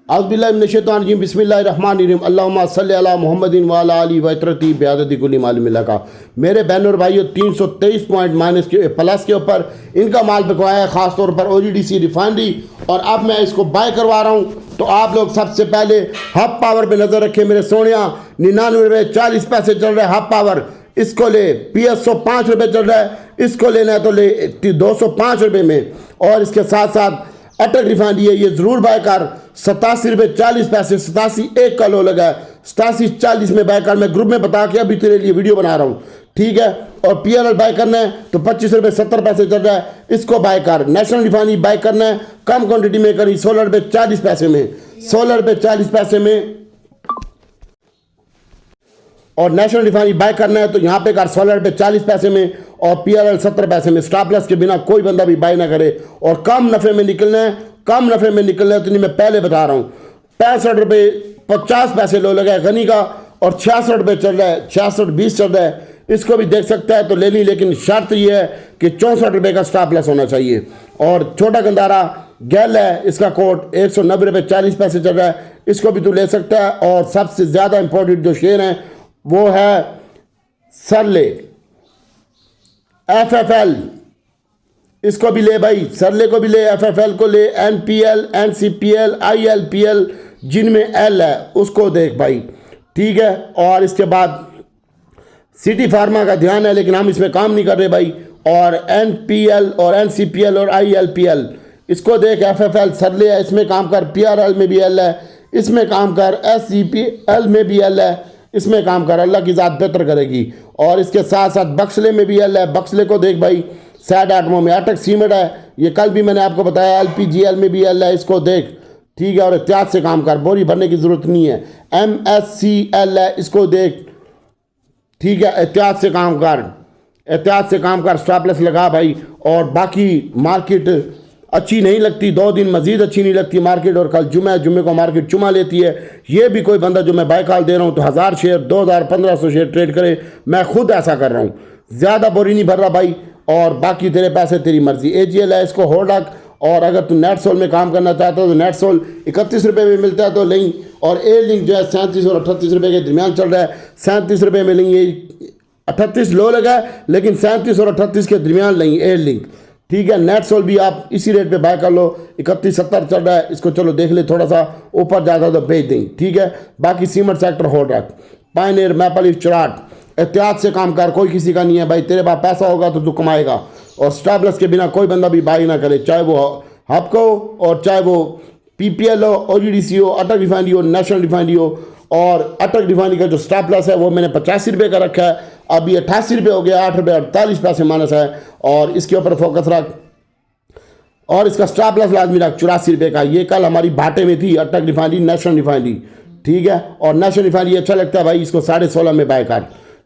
औज़ुबिल्लाहि बिस्मिल्लाहिर्रहमानिर्रहीम अल्लाहुम्मा सल्लि अला मुहम्मदिन व अला आलिहि व इत्रती बिआदति कुल्ली मालूम लका। मेरे बहनों और भाइयों 323 पॉइंट माइनस के प्लस के ऊपर इनका माल बिकवाया है, ख़ासतौर पर OGDC रिफाइनरी, और अब मैं इसको बाय करवा रहा हूँ। तो आप लोग सबसे पहले हब पावर पे नज़र रखें मेरे सोनिया। 99.40 चल रहा है हब पावर, इसको ले। PSO 5 रुपये चल रहा है, इसको लेना है तो ले 205 रुपये में। और इसके साथ साथ अटक रिफाइनरी है, ये ज़रूर बाय कर। 87.40 87 1 का लो लगा है, 87.40 में बाय कर। मैं ग्रुप में बता के अभी तेरे लिए वीडियो बना रहा हूँ, ठीक है। और PLL बाय करना है तो 25 रुपये 70 पैसे चल रहा है, इसको बाय कर। नेशनल रिफाइनरी बाय करना है, कम क्वांटिटी में करी, 16 रुपये 40 पैसे में, 16 रुपये 40 पैसे में। और नेशनल रिफाइनरी बाय करना है तो यहाँ पे कर 16 रुपये 40 पैसे में, और PLL 70 पैसे में। स्टॉप लॉस के बिना कोई बंदा भी बाय ना करे, और कम नफ़े में निकलना है, कम नफ़े में निकलना है। तो नहीं, मैं पहले बता रहा हूँ, 65 रुपये 50 पैसे लो लगा है गनी का, और 66 रुपये चल रहा है, 66.20 चल रहा है। इसको भी देख सकता है तो ले ली, लेकिन शर्त ये है कि 64 रुपये का स्टॉप लॉस होना चाहिए। और छोटा गंदारा गैल है, इसका कोट 190 रुपये 40 पैसे चल रहा है, इसको भी तू ले सकता है। और सबसे ज़्यादा इंपॉर्टेंट जो शेयर हैं वो है सरले FFL, इसको भी ले भाई, सरले को भी ले, FFL को ले, NPL NCPL ILPL जिनमें L है उसको देख भाई, ठीक है। और इसके बाद सिटी फार्मा का ध्यान है, लेकिन हम इसमें काम नहीं कर रहे भाई। और NPL और NCPL और ILPL इसको देख, FFL सरले है, इसमें काम कर। PRL में भी L है, इसमें काम कर। SCPL में भी L है, इसमें काम कर। अल्लाह की ज़ात बेहतर करेगी। और इसके साथ साथ बक्सले में भी L है, बक्सले को देख भाई। सैड आटमो में अटक सीमेंट है, ये कल भी मैंने आपको बताया। LPGL में भी L है, इसको देख, ठीक है। और एहतियात से काम कर, बोरी भरने की ज़रूरत नहीं है। MSCL है, इसको देख, ठीक है। एहतियात से काम कर, एहतियात से काम कर, स्टॉप लॉस लगा भाई। और बाकी मार्केट अच्छी नहीं लगती, 2 दिन मजीद अच्छी नहीं लगती मार्केट। और कल जुम्मे है, जुम्मे को मार्केट चुमा लेती है। ये भी कोई बंदा जो मैं बाय कॉल दे रहा हूँ तो 1000 शेयर 2000 1500 शेयर ट्रेड करे, मैं खुद ऐसा कर रहा हूँ। ज़्यादा बोरी नहीं भर रहा भाई। और बाकी तेरे पैसे तेरी मर्जी। AGL है, इसको होल्ड रख। और अगर तू नेट सोल में काम करना चाहता है तो नेट सोल 31 रुपये में मिलता है तो लें। और ए लिंक जो है 37 और 38 रुपये के दरमियान चल रहा है, 37 रुपये में लेंगे। 38 लो लगा है, लेकिन 37 और 38 के दरमियान लेंगे ए लिंक, ठीक है। नेट सोल भी आप इसी रेट पे बाय कर लो, 31.70 चल रहा है, इसको चलो देख ले, थोड़ा सा ऊपर जाता तो भेज देंगे, ठीक है। बाकी सीमेंट सेक्टर होल्ड रख। पायनियर, मैपल लीफ, चराट, एहतियात से काम कर, कोई किसी का नहीं है भाई। तेरे पास पैसा होगा तो तू कमाएगा। और स्टॉप लॉस के बिना कोई बंदा भी बाय ना करे, चाहे वो हबको और चाहे वो PPL हो, OGDC हो, अटक रिफाइनरी हो, नेशनल रिफाइनरी हो। और अटक रिफाइनरी का जो स्टॉप लॉस है वो मैंने 85 रुपये का रखा है, अभी 88 रुपये हो गया, 8 रुपये 48 पैसे माइनस है। और इसके ऊपर फोकस रख। और इसका स्टॉप लॉस लाजमी रख 84 रुपये का। ये कल हमारी भाटे में थी, अटक रिफाइनरी, नेशनल रिफाइनरी, ठीक है। और नेशनल रिफाइनरी अच्छा लगता है भाई, इसको 16.5 में बाय कर,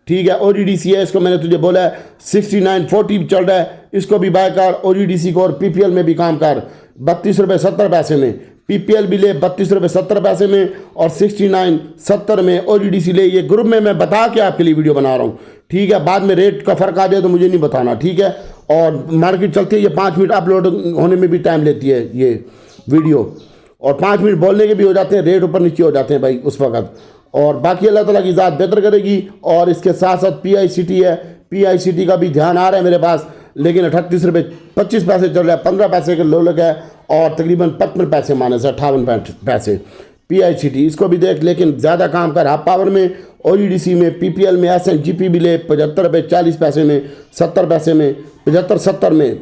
ठीक है। OGDC है, इसको मैंने तुझे बोला है 69.40 चल रहा है, इसको भी बाय कर। OGDC को और PPL में भी काम कर, 32 रुपये 70 पैसे में। PPL भी ले 32 रुपये 70 पैसे में, और 69.70 में OGDC ले। ये ग्रुप में मैं बता के आपके लिए वीडियो बना रहा हूँ, ठीक है। बाद में रेट का फ़र्क आ जाए तो मुझे नहीं बताना, ठीक है। और मार्केट चलती है, ये 5 मिनट अपलोड होने में भी टाइम लेती है ये वीडियो, और 5 मिनट बोलने के भी हो जाते हैं, रेट ऊपर नीचे हो जाते हैं भाई उस वक़्त। और बाकी अल्लाह ताला की ज़ात बेहतर करेगी। और इसके साथ साथ PICT है, PICT का भी ध्यान आ रहा है मेरे पास, लेकिन 38 रुपये 25 पैसे चल रहा है, 15 पैसे के लो लगा है, और तकरीबन 55 पैसे माइनस है, 58 पैसे PICT, इसको भी देख। लेकिन ज़्यादा काम कर हाफ पावर में, OGDC में, PPL में, SNGP भी ले 75 रुपये 40 पैसे में, 70 पैसे में, 75-70 में,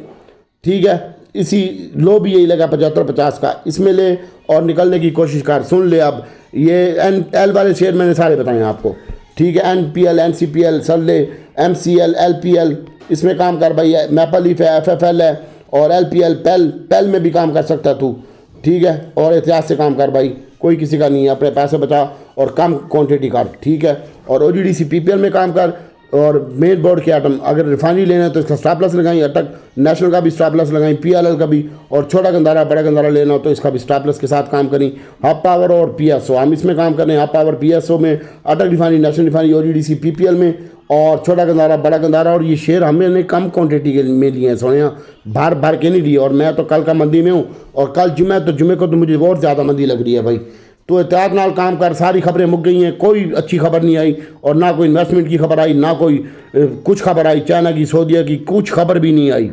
ठीक है। इसी लो भी यही लगा 75-50 का, इसमें ले और निकलने की कोशिश कर। सुन ले, अब ये NL वाले शेयर मैंने सारे बताए आपको, ठीक है। NPL NCPL सरले, MCL LPL इसमें काम कर भाई। मैपल लीफ है, FFL है, और LPL पेल में भी काम कर सकता है तू, ठीक है। और एहतियात से काम कर भाई, कोई किसी का नहीं है। अपने पैसे बचा और कम क्वांटिटी कर, ठीक है। और OGDC PPL में काम कर। और मेन बोर्ड के आइटम अगर रिफाइनरी लेना है तो इसका स्टॉप लॉस लगाएं, अटक नेशनल का भी स्टॉप लॉस लगाएं, PLL का भी। और छोटा गंदारा बड़ा गंदारा लेना हो तो इसका भी स्टॉप लॉस के साथ काम करें। हब पावर और PSO हम इसमें काम कर रहे हैं। हब पावर PSO में, अटक refinery, national refinery, OGDC PPL में। और छोटा गंदारा, बड़ा गंदारा। और ये शेयर हमने कम क्वांटिटी के में लिए हैं सोने, भर भर के नहीं लिए। और मैं तो कल का मंदी में हूँ, और कल जुमे को तो मुझे बहुत ज़्यादा मंदी लग रही है भाई। तो एहतियात नाल काम कर। सारी खबरें मुक गई हैं, कोई अच्छी खबर नहीं आई, और ना कोई इन्वेस्टमेंट की खबर आई, ना कोई कुछ खबर आई, चाइना की, सऊदीया की, कुछ खबर भी नहीं आई।